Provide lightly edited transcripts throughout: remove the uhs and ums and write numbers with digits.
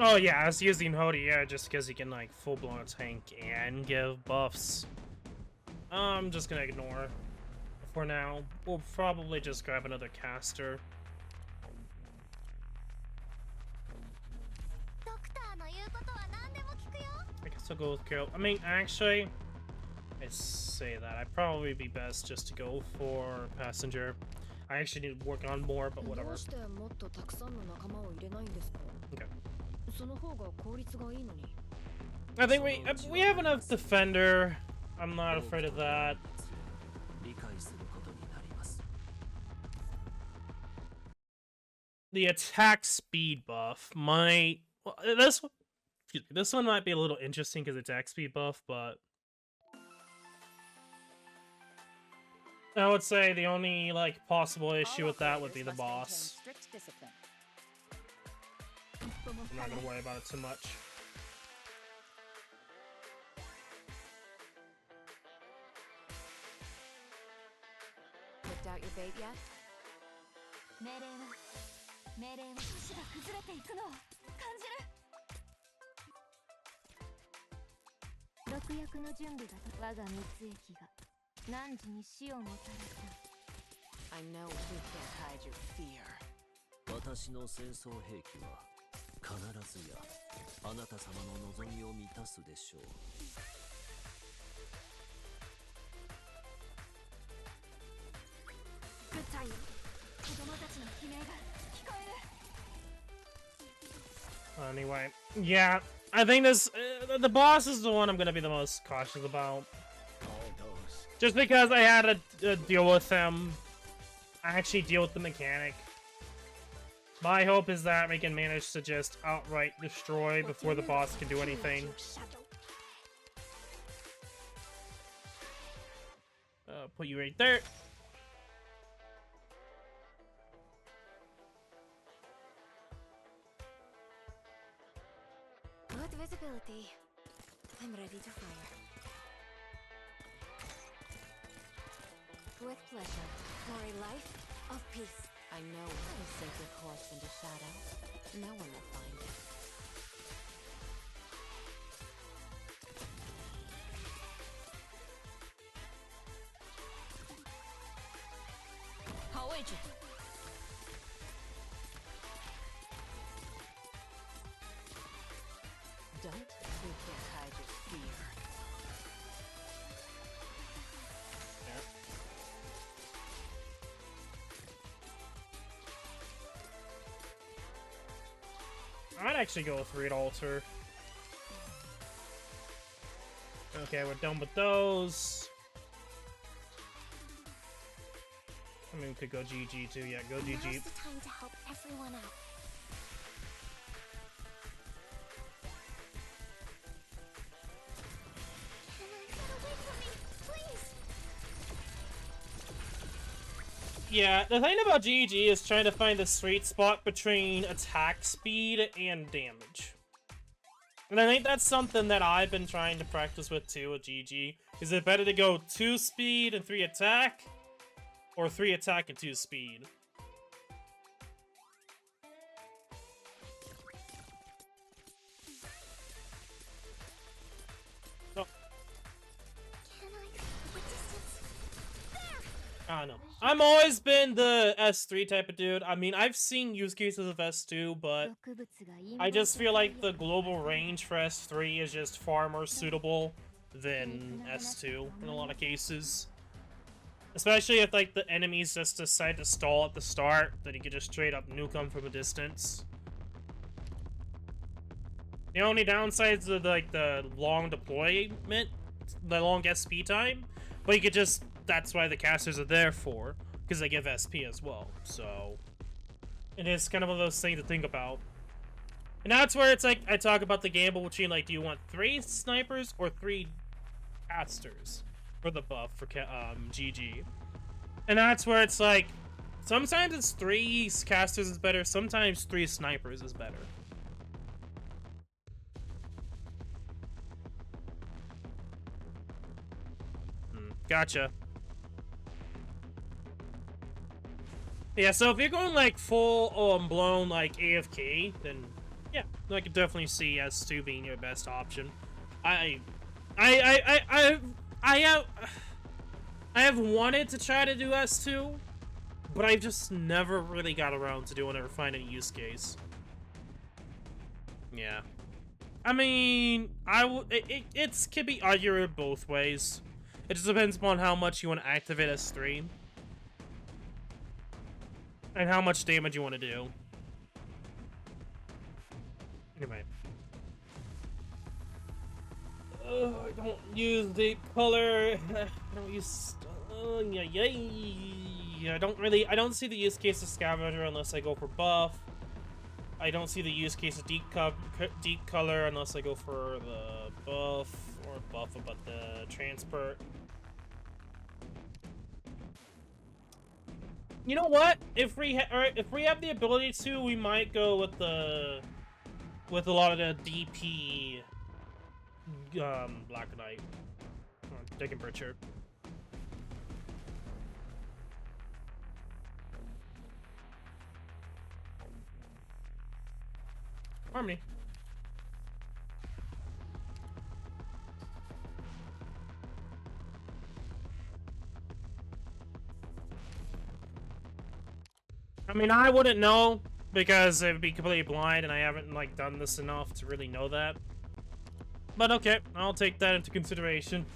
Oh yeah, I was using Hody, yeah, just because he can like full-blown tank and give buffs. I'm just gonna ignore for now. We'll probably just grab another caster. I guess I'll go with Carol. I mean, actually, I say that I'd probably be best just to go for passenger. I actually need to work on more, but whatever. Okay. I think we have enough defender. I'm not afraid of that. The attack speed buff might. Well, this one might be a little interesting because attack speed buff, but I would say the only like possible issue with that would be the boss. I'm not gonna worry about it too much. Picked out your bait yet? 命令の星が崩れていくのを感じる。毒薬の準備が我が蜜液が何時に死をもたらす。I know you can't hide your fear. 私の戦争兵器は必ずやあなた様の望みを満たすでしょう。Good time. 子供たちの悲鳴が聞こえる。Anyway, yeah, I think this the boss is the one I'm gonna be the most cautious about. Just because I had to deal with him, I actually deal with the mechanic. My hope is that we can manage to just outright destroy before the boss can do anything. Put you right there. Good visibility. I'm ready to fire. With pleasure, for a life of peace. I know a sacred course into shadow. No one will find it. How is it? Don't you can't hide your fear. I'd actually go with Reed Alter. Okay, we're done with those. I mean, we could go GG too. Yeah, go GG. Now's the time to help everyone out. Yeah, the thing about GG is trying to find the sweet spot between attack speed and damage. And I think that's something that I've been trying to practice with too with GG. Is it better to go 2 speed and 3 attack? Or 3 attack and 2 speed? I don't know. I've always been the S3 type of dude. I mean, I've seen use cases of S2, but I just feel like the global range for S3 is just far more suitable than S2 in a lot of cases. Especially if, like, the enemies just decide to stall at the start, then you can just straight up nuke them from a distance. The only downsides are, like, the long deployment, the long SP time, but you could just... That's why the casters are there for, because they give SP as well, so... It is kind of one of those things to think about. And that's where it's like, I talk about the gamble between, like, do you want 3 snipers or 3 casters for the buff for GG? And that's where it's like, sometimes it's 3 casters is better, sometimes 3 snipers is better. Gotcha. Yeah, so if you're going like full blown like AFK, then Yeah, I could definitely see S2 being your best option. I have I have wanted to try to do S2, but I've just never really got around to doing it or find any use case. Yeah. I mean, it can be argued both ways. It just depends upon how much you want to activate S3. And how much damage you want to do. Anyway. I don't use deep color. I don't use... I don't see the use case of Scavenger unless I go for buff. I don't see the use case of deep color unless I go for the buff or buff about the transport. You know what? If we have the ability to, we might go with a lot of the DP Black Knight. Taking Pritchard. Harmony. I mean, I wouldn't know because it would be completely blind, and I haven't like done this enough to really know that. But okay, I'll take that into consideration.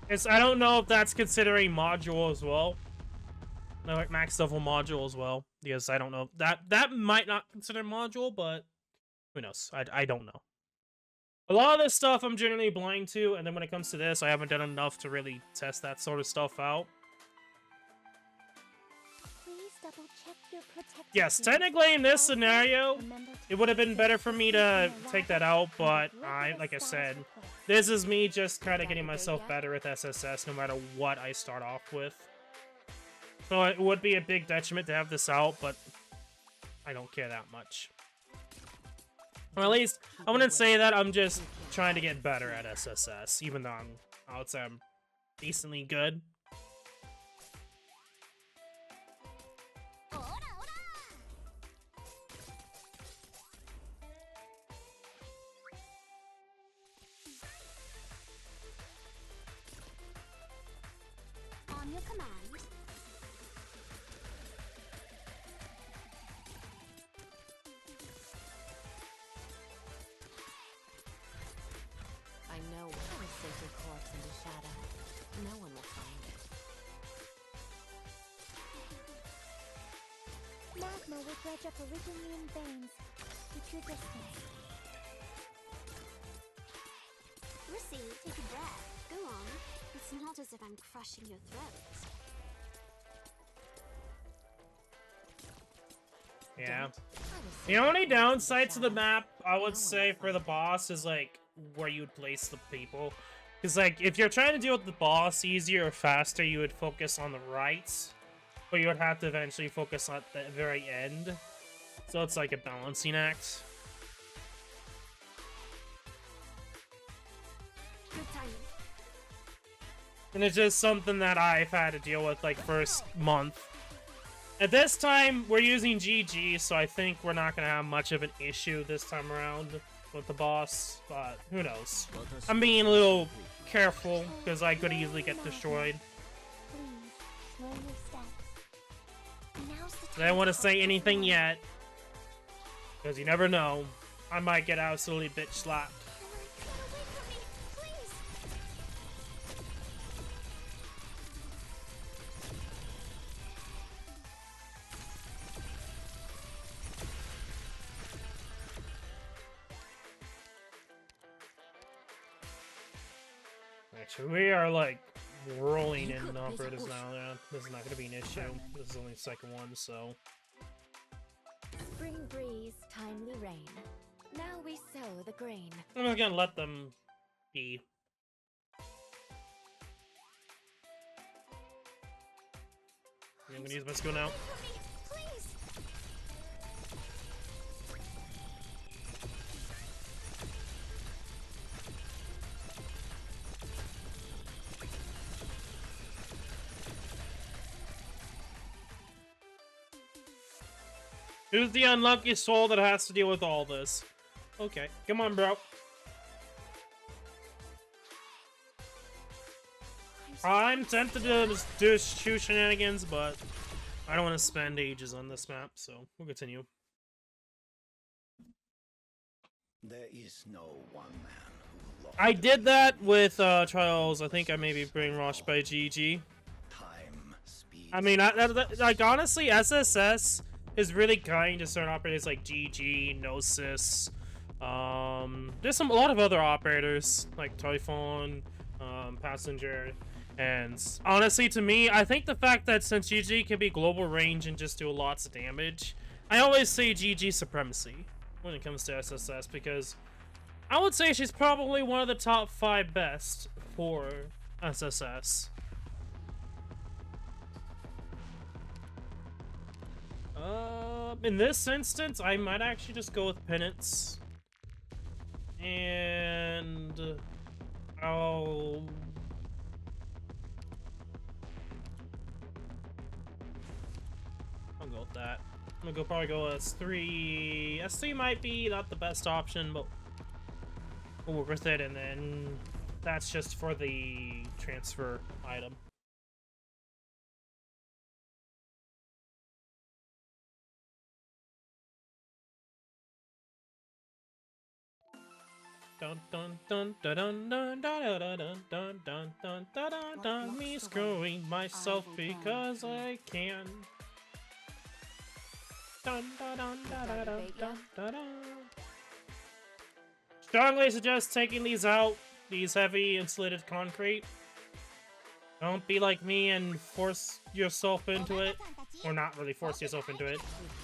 I don't know if that's considering module as well. Like max level module as well. Because I don't know. That might not consider module, but who knows? I don't know. A lot of this stuff I'm generally blind to, and then when it comes to this, I haven't done enough to really test that sort of stuff out. Yes, technically in this scenario, it would have been better for me to take that out, but like I said, this is me just kind of getting myself better with SSS no matter what I start off with. So it would be a big detriment to have this out, but I don't care that much. Or at least, I wouldn't say that, I'm just trying to get better at SSS, even though I would say I'm decently good. On your command. I know what a sacred corpse in the shadow. No one will find it. Magma will dredge up Originian veins with your distance. Rissy, take a breath. Go on. It's not as if I'm crushing your throat. Yeah. The only downside to the map, I would say, for the boss is, like, where you would place the people. Because, like, if you're trying to deal with the boss easier or faster, you would focus on the right. But you would have to eventually focus at the very end. So it's like a balancing act. Good timing. And it's just something that I've had to deal with, like, first month. At this time, we're using GG, so I think we're not going to have much of an issue this time around with the boss, but who knows. I'm being a little careful, because I could easily get destroyed. I don't want to say anything yet, because you never know. I might get absolutely bitch slapped. Actually, we are like rolling in operatives now. Yeah, this is not going to be an issue. This is only the second one, so. Spring breeze, timely rain. Now we sow the grain. I'm just going to let them be. I'm going to use my skill now. Who's the unlucky soul that has to deal with all this? Okay, come on, bro. I'm tempted to do shenanigans, but I don't want to spend ages on this map, so we'll continue. There is no one man who lost I did that with Trials. I think I may be brainwashed by GG. time, speed. I mean, like honestly, SSS is really kind to certain operators like GG, Gnosis. There's a lot of other operators like Typhon, Passenger, and honestly, to me, I think the fact that since GG can be global range and just do lots of damage, I always say GG supremacy when it comes to SSS, because I would say she's probably one of the top 5 best for SSS. In this instance, I might actually just go with Penance. And I'll go with that. I'm gonna probably go S3. S3 might be not the best option, but we'll work with it, and then that's just for the transfer item. Dun dun dun dun dun dun dun dun dun dun dun dun dun dun. Me screwing myself because I can. Dun dun dun dun dun dun dun dun. Strongly suggest taking these out. These heavy insulated concrete. Don't be like me and force yourself into it. Or not really force yourself into it.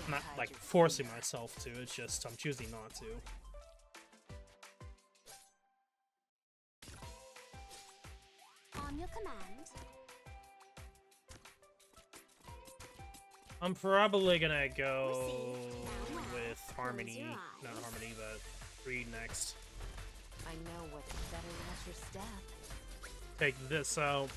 I'm not like forcing myself to. It's just I'm choosing not to. On your command. I'm probably gonna go with Harmony. Not Harmony, but Reed next. I know what's better than your staff. Take this out.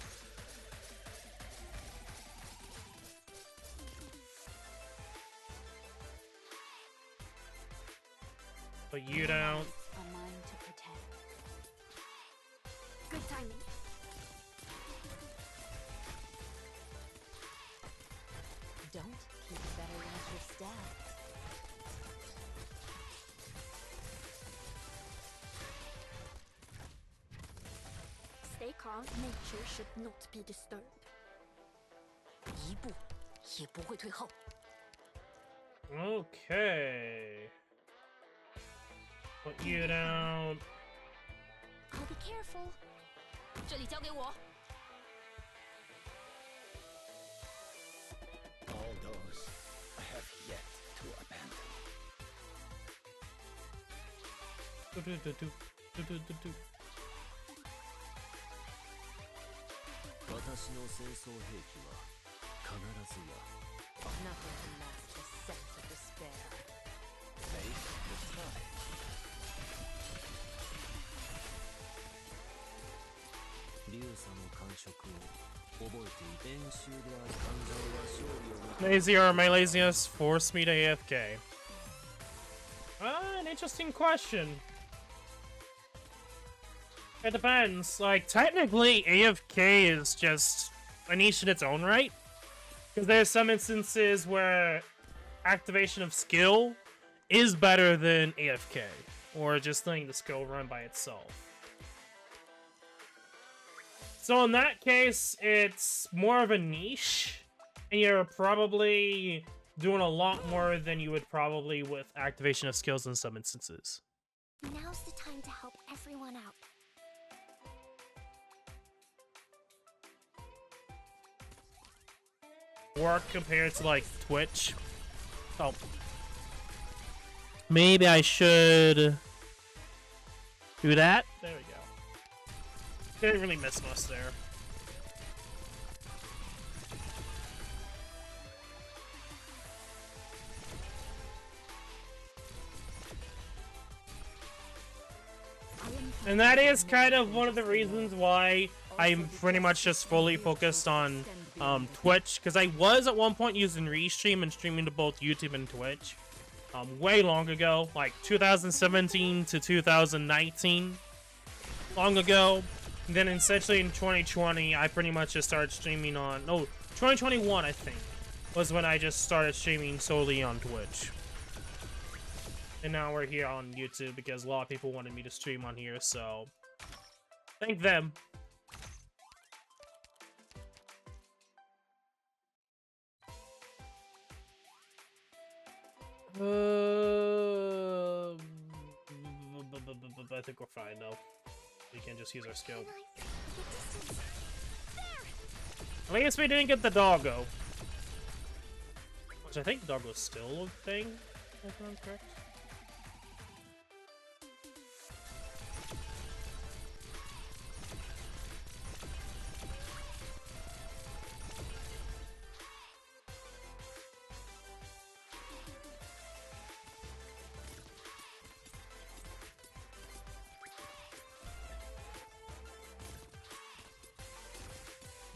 Put you down. A mind to protect. Good timing. Don't keep better than your staff. Stay calm. Nature should not be disturbed. 一步也不会退后。 Okay. Put you down. I'll be careful. 这里交给我。 All those I have yet to abandon. Do do do do do do do do. 私の戦争兵器は必ずや Nothing can match the sense of despair. Face the tide. 竜差の感触を覚えている。練習である感情は勝利をも Lazy or my laziness forced me to AFK? An interesting question. It depends. Like, technically, AFK is just a niche in its own right. Because there's some instances where activation of skill is better than AFK. Or just letting the skill run by itself. So in that case, it's more of a niche. And you're probably doing a lot more than you would probably with activation of skills in some instances. Now's the time to help everyone out. Or compared to like Twitch. Oh. Maybe I should do that. There we go. Didn't really miss much there. And that is kind of one of the reasons why I'm pretty much just fully focused on Twitch, because I was at one point using Restream and streaming to both YouTube and Twitch. Way long ago, like 2017 to 2019. Long ago. And then essentially in 2020, I pretty much just started streaming on... No, 2021, I think, was when I just started streaming solely on Twitch. And now we're here on YouTube because a lot of people wanted me to stream on here, so... Thank them. I think we're fine though. We can just use our skill. At least we didn't get the doggo. Which I think the doggo's still a thing, if I'm correct.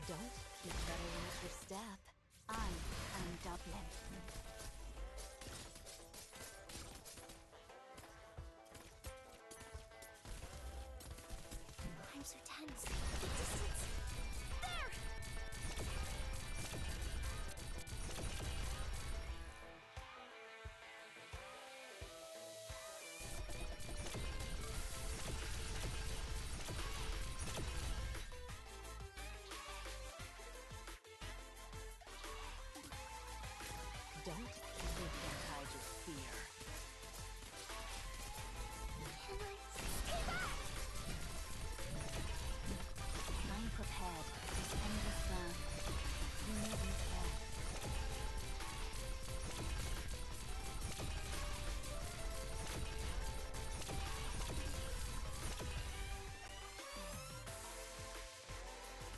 Don't keep buttering at your step. I am Dublin. I'm so tense. The distance. There! Don't you can't hide your fear. Can I stay back? I'm prepared for this endless burn. You never care.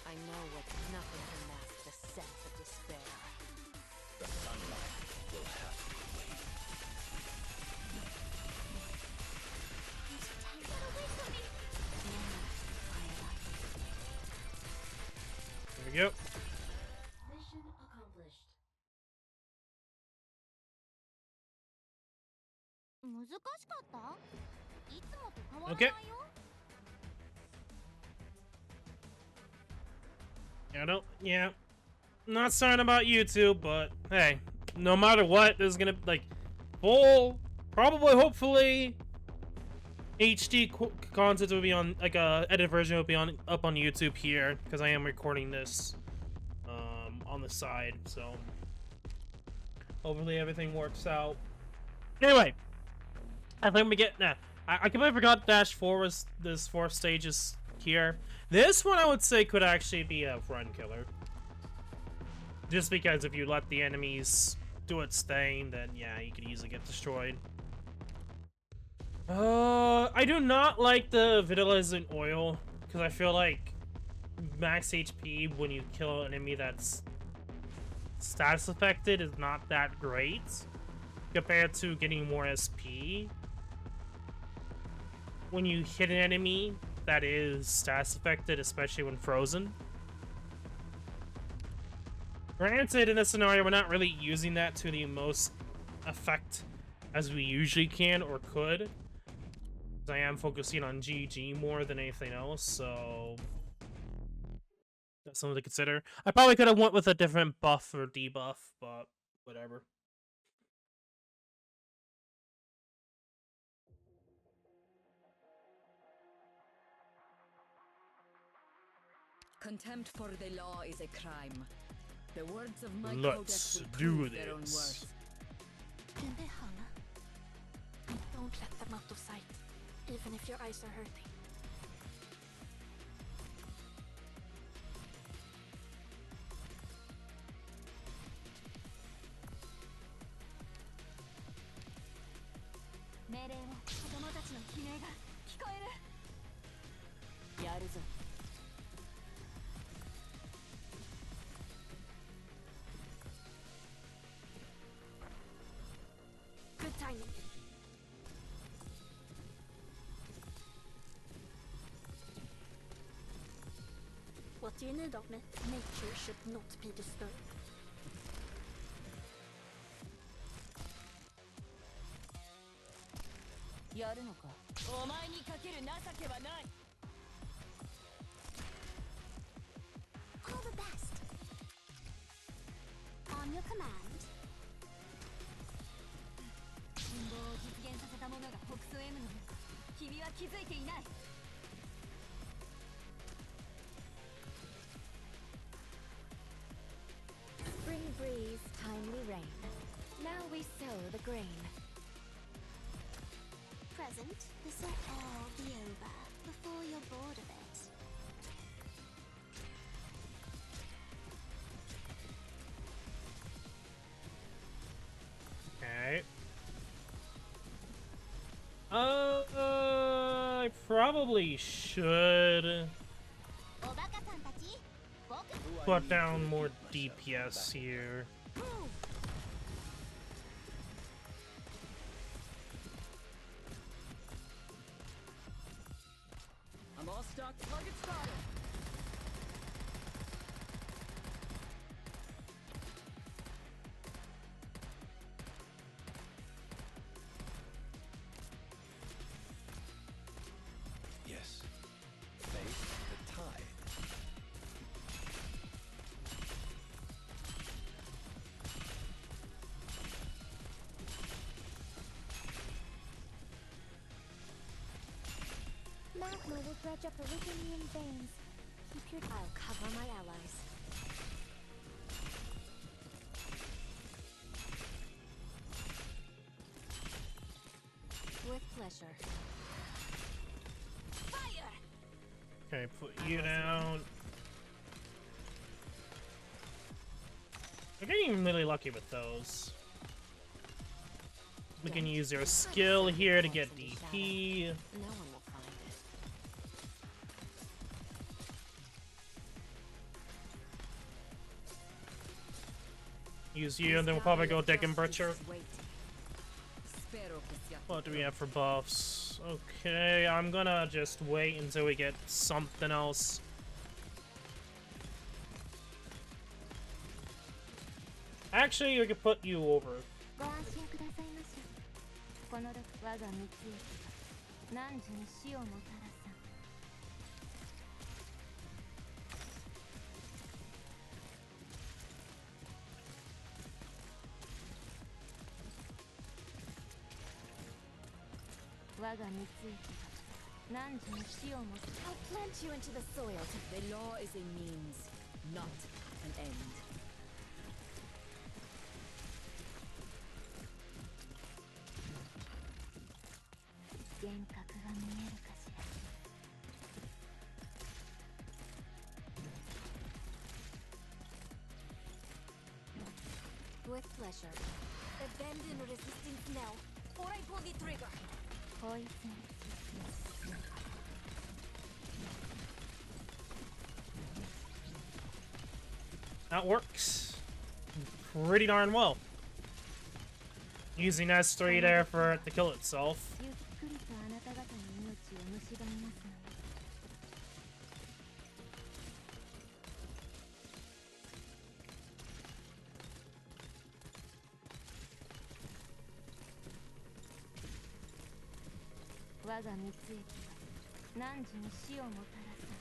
I know what nothing can mask the sense of despair. The sunlight will have to wait. I'm so tense. Get away from me! Firelight. There we go. Mission accomplished. 難しかった？いつもと変わらないよ。 Yeah, not sorry about YouTube, but hey, no matter what, there's gonna like full, probably, hopefully, HD content will be on, like a edited version will be on up on YouTube here because I am recording this on the side, so hopefully everything works out. Anyway, I think we get I completely forgot Dash 4 was this 4th stage is here. This one I would say could actually be a run killer. Just because if you let the enemies do its thing, then yeah, you could easily get destroyed. I do not like the vitalizing oil, because I feel like max HP when you kill an enemy that's status affected is not that great compared to getting more SP. When you hit an enemy that is status affected, especially when frozen. Granted, in this scenario, we're not really using that to the most effect as we usually can or could. I am focusing on GG more than anything else, so that's something to consider. I probably could have went with a different buff or debuff, but whatever. Contempt for the law is a crime. The words of my Let's codex will do prove their own this. worth. Don't let them out of sight, even if your eyes are hurting. Good timing. What What do you need of me? Nature should not be disturbed. やるのか。お前にかける情けはない。 All the best. On your command. 信号を実現させた者が北総 M の君は気づいていない。 Spring breeze, timely rain. Now we sow the grain. Present, this will all be over before you're bored of it. Okay. I probably should put down more DPS here. I'm all stock. Target spotted. Yes. Face the tide. Magma will dredge up Elysian veins. Keep your... I'll cover my allies. With pleasure. Fire! Okay, put you down. We're getting really lucky with those. We can use your skill here to get DP. No one will find it. Use you, and then we'll probably go Deck and Butcher. Spero che sia. What do we have for buffs? Okay, I'm gonna just wait until we get something else. Actually, we could put you over. ご安心くださいまし。この我が道行きが汝に死をもたらさん。 我が道行きが汝に死をもたらさん。 I'll plant you into the soil to... The law is a means, not an end. 幻覚が見えるかしら。 With pleasure. Abandon resistance now, or I pull the trigger. Poison. That works pretty darn well. Using S3 there for it to kill itself. ゆっくりとあなた方の命を蝕みますのよ。 我が蜜液が汝に死をもたらさん。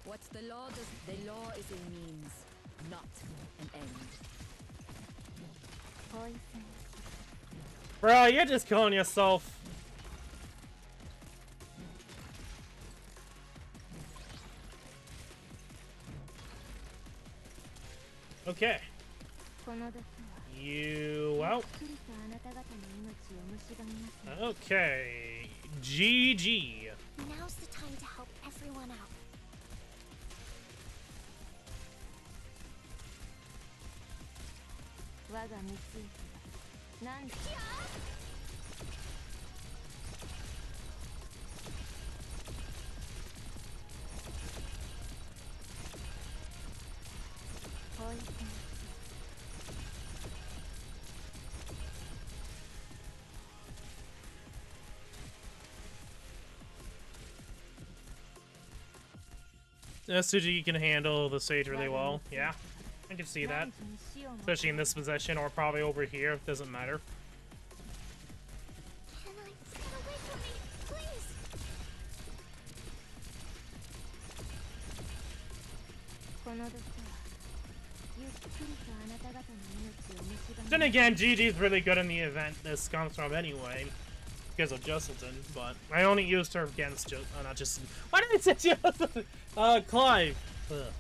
What the law does, the law is a means, not an end. Poison. Bro, you're just killing yourself. Okay. この毒は You out. ゆっくりとあなた方の命を蝕みますのよ。 Okay. GG. Now's the time to help everyone out. 我が蜜液が汝 Poison. SUG can handle the stage really well. Yeah, I can see that. Especially in this position, or probably over here. It doesn't matter. Can I get away from me, please? この毒はゆっくりとあなた方の命を蝕む。 Then again, GG's really good in the event this comes from anyway. Because of Jusselton, but I only used her against not just. Why did I say Jusselton? Clive. Ugh.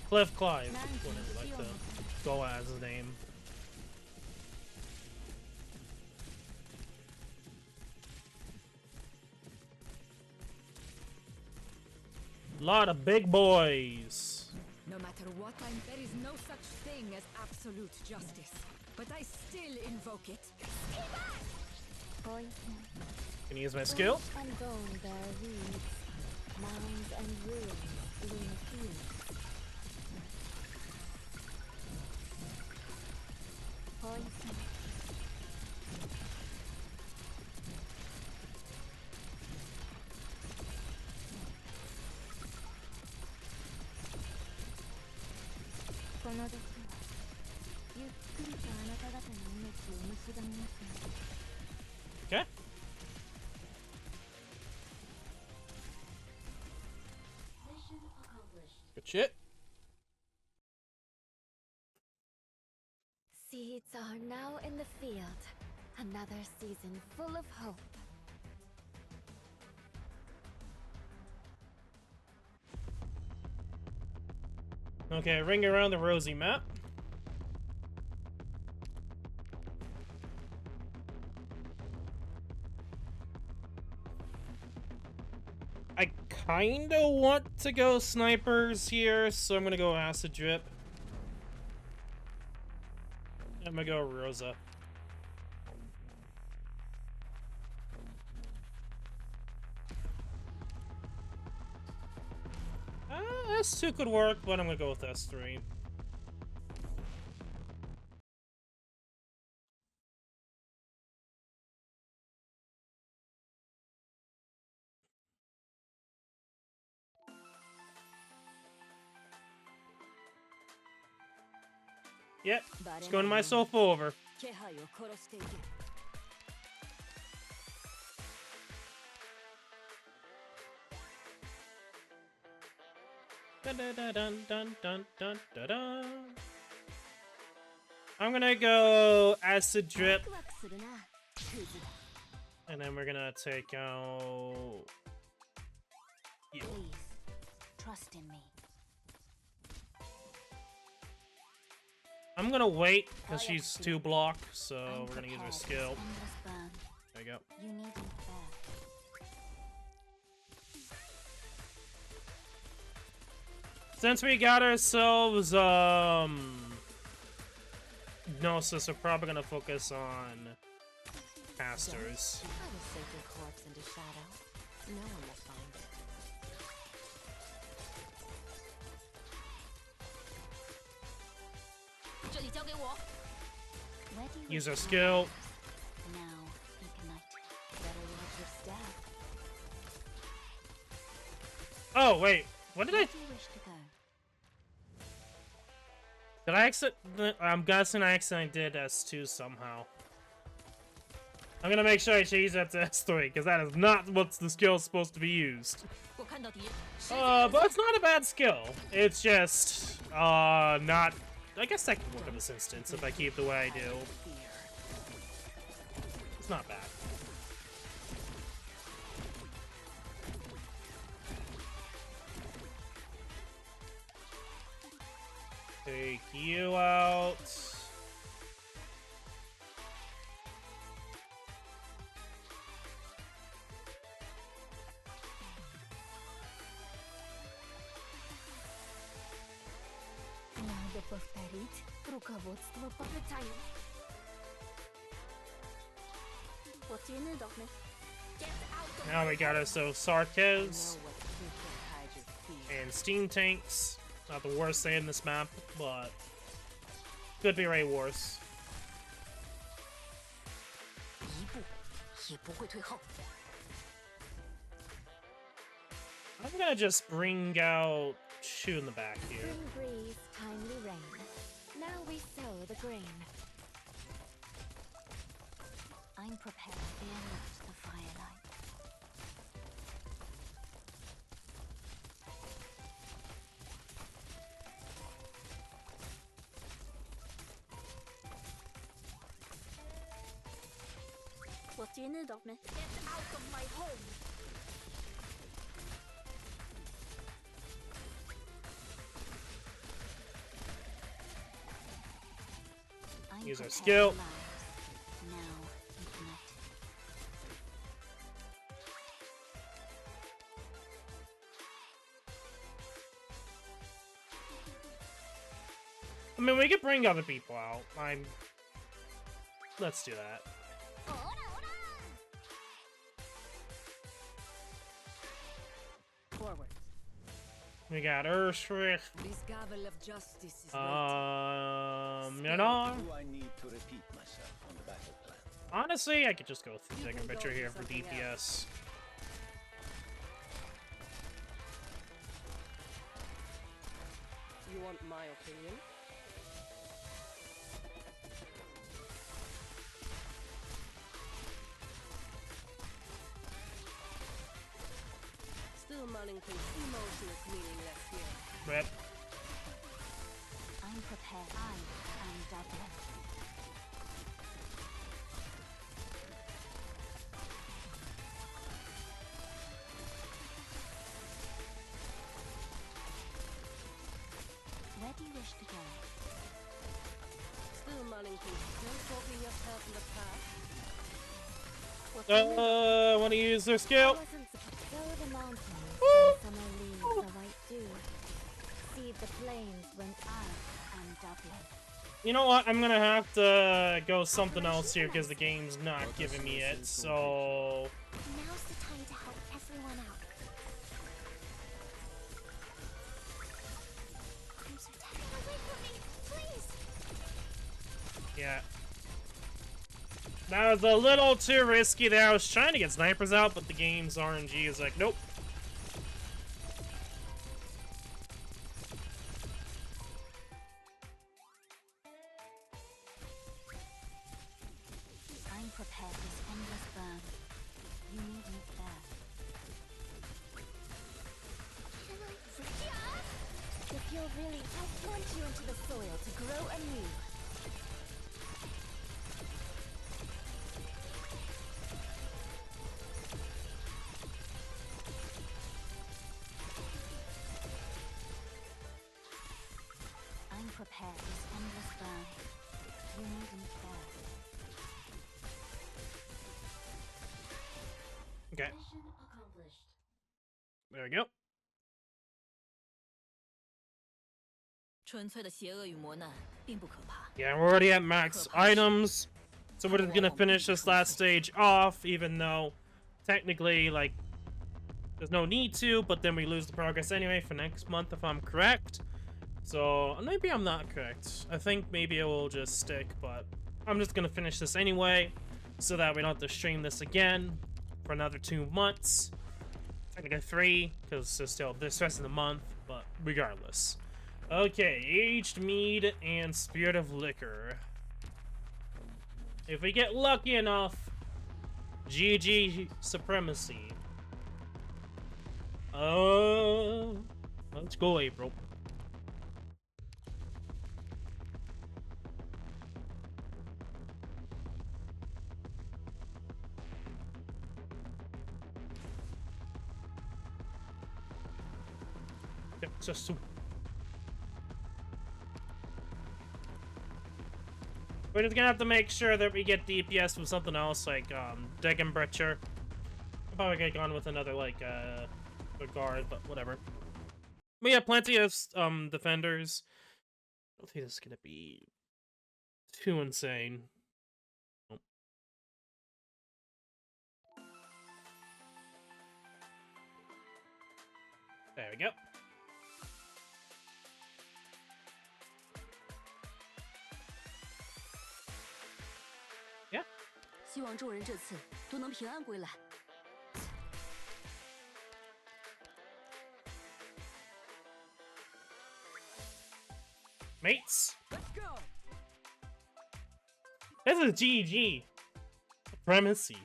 Cliff Clive. Whatever, like the go as his name. Lot of big boys. No matter what, there is no such thing as absolute justice. But I still invoke it. Can you use my skill? Flesh and bone bear weeds, mounds and ruins bloom fields. Poison. Okay. Good shit. Seeds are now in the field. Another season full of hope. Okay, ring around the rosy map. I kinda want to go snipers here, so I'm gonna go acid drip. I'm gonna go Rosa. S2 could work, but I'm gonna go with S3. Yep, it's going myself over. Dun, dun, dun, dun, dun, dun, dun, dun. I'm gonna go acid drip, and then we're gonna take out you. Please, trust in me. I'm gonna wait because she's 2 block, so we're gonna use her skill. There you go. You need me back. Since we got ourselves Gnosis, we're probably gonna focus on casters. I will save your corpse into shadow. No one will find it. Where do you Use our wish to skill. go? Now, Ignite. Better watch your step. Oh wait, what did I? Where do you wish to go? Did I exit? I'm guessing I accidentally did S2 somehow. I'm gonna make sure I change that to S3 because that is not what the skill is supposed to be used. But it's not a bad skill. It's just not. I guess that can work in this instance if I keep the way I do. It's not bad. Take you out. Надо повторить руководство по питанию. What do you need of me? Now we got ourselves Sarkez and Steam Tanks. Not the worst thing in this map, but could be way worse. 一步也不会退后。I'm gonna just bring out Shu in the back here. Spring breeze, timely rain. Now we sow the grain. I'm prepared, fear not the firelight. What do you need of me? Get out of my home! I'm Use our prepared skill. for lives. Now ignite. I mean, we could bring other people out. Let's do that. Forward. We got Urshrick. This gavel of justice is You know, Do I need to repeat myself on the battle plan? honestly, I could just go with the Second Butcher here for DPS. You want my opinion? Still Mullington's emotion is meaningless here. Rip. I'm prepared. I am Dublin. Where do you wish to go? Still Mullington, still talking yourself in the past? Want to use their skill? Sow the mountains when summer leaves the white dew. Seed the plains when I am Dublin. You know what? I'm gonna have to go something else here because the game's not giving me it. So Now's the time to help everyone out. I'm so tired. Away from me, please! yeah, that was a little too risky there. I was trying to get snipers out, but the game's RNG is like, nope. I'm prepared this endless burn. You needn't fear. Can I reach? If you're really, I'll plant you into the soil to grow anew. I'm prepared this endless burn. You needn't fear. Okay, Mission accomplished. there we go. 纯粹的邪恶与磨难并不可怕。 Yeah, we're already at max items, so we're just gonna finish this last stage off, even though technically, like, there's no need to, but then we lose the progress anyway for next month if I'm correct. So maybe I'm not correct. I think maybe it will just stick, but I'm just gonna finish this anyway, so that we don't have to stream this again for another 2 months. Technically 3, because there's still this rest of the month, but regardless. Okay, aged mead and spirit of liquor. If we get lucky enough, GG supremacy. Let's go, April. Yep, just we're just gonna have to make sure that we get DPS with something else, like, Degenbrecher. I'll probably get gone with another, like, a guard, but whatever. We have plenty of, defenders. I don't think this is gonna be too insane. Nope. There we go. 希望众人这次都能平安归来。Mates. Let's go. This is GG. Supremacy.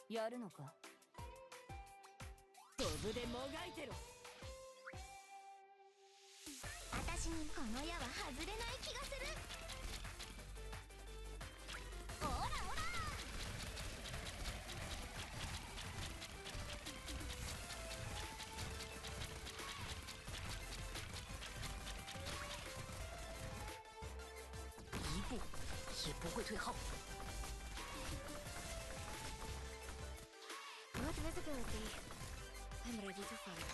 やるのか。飛ぶでもがいてろ。私にこの矢は外れない気がする。オラオラ。一步也不会退后。Good visibility. I'm ready to follow.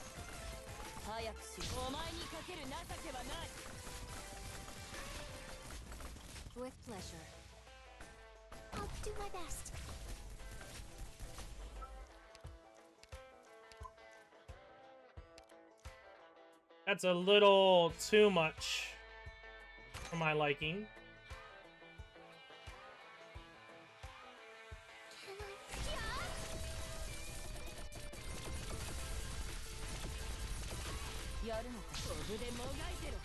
早くしろ。お前にかける情けはない。With pleasure. I'll do my best. That's a little too much for my liking. Can I? Yeah. やるのか。飛ぶでもがいてろ。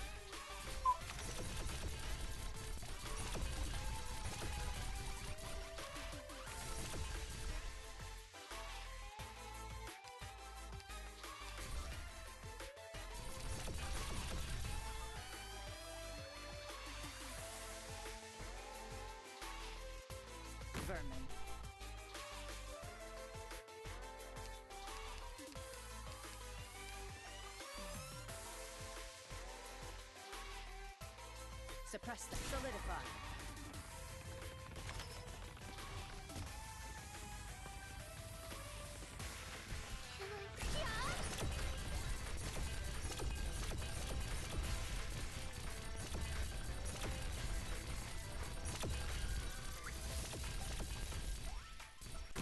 Vermin. Suppress them. Solidify. Can I? Yeah.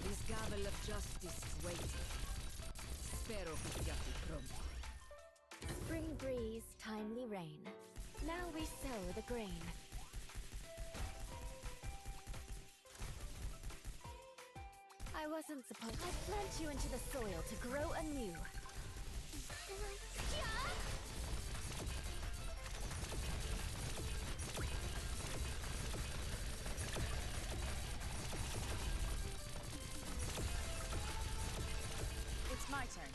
This gavel of justice is waiting. Spero pigliati pronto. Spring breeze, timely rain. Now we sow the grain. I wasn't supposed. I plant you into the soil to grow anew. Can I? Yeah. It's my turn.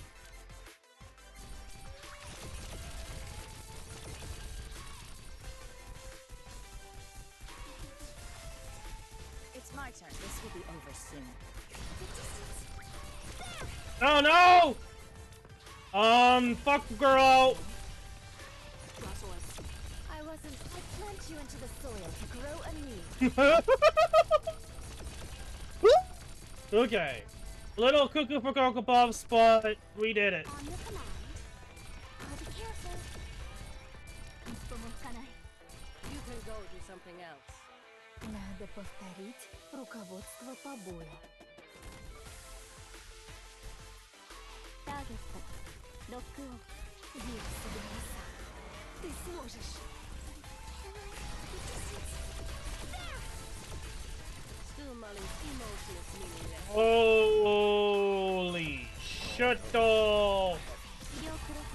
It's my turn. This will be over soon. Oh no! Fuck girl. I wasn't. I plant you into the soil to grow anew. Okay. Little cuckoo for Cocoa Puffs, but we did it. On your command. I'll be careful. 一歩も引かない。 You can go do something else. Надо повторить руководство побоя. ターゲット。ロックオン。 Бей себе носа. Ты сможешь. Can I? The distance. There. Still mulling emotionless meaningless. Holy shit! Oh. 医療クロス。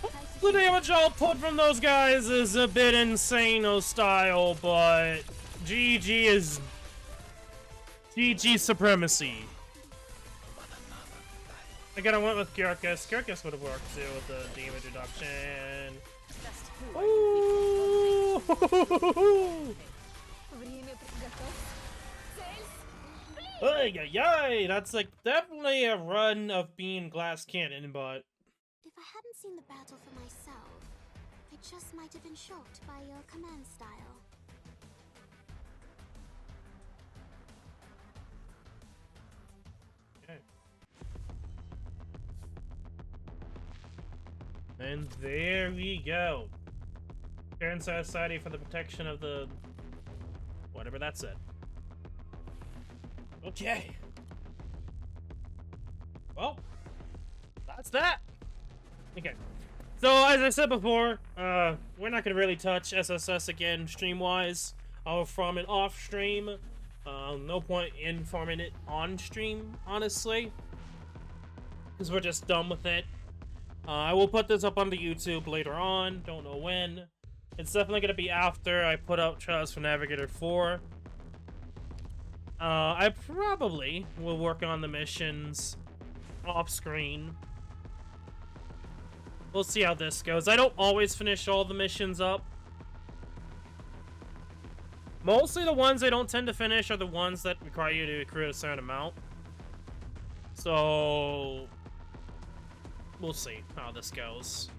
開始 The damage output from those guys is a bit insane style, but GG is GG supremacy. Again, I went with Kyrkis. Kyrkis would have worked too with the damage reduction. Just who are you? We can Ooh! Время приготовиться. Цель. Ay, ay, ay! That's like definitely a run of being glass cannon, but If I hadn't seen the battle for myself, I just might have been shocked by your command style. okay. And there we go. Karen Society for the protection of the whatever that said. Okay. Well, that's that. Okay. So as I said before, we're not gonna really touch SSS again stream-wise. I'll farm it off stream. No point in farming it on stream, honestly. because we're just done with it. I will put this up on the YouTube later on. Don't know when. It's definitely going to be after I put out Trials for Navigator 4. I probably will work on the missions off screen. We'll see how this goes. I don't always finish all the missions up. Mostly the ones I don't tend to finish are the ones that require you to accrue a certain amount. So we'll see how this goes.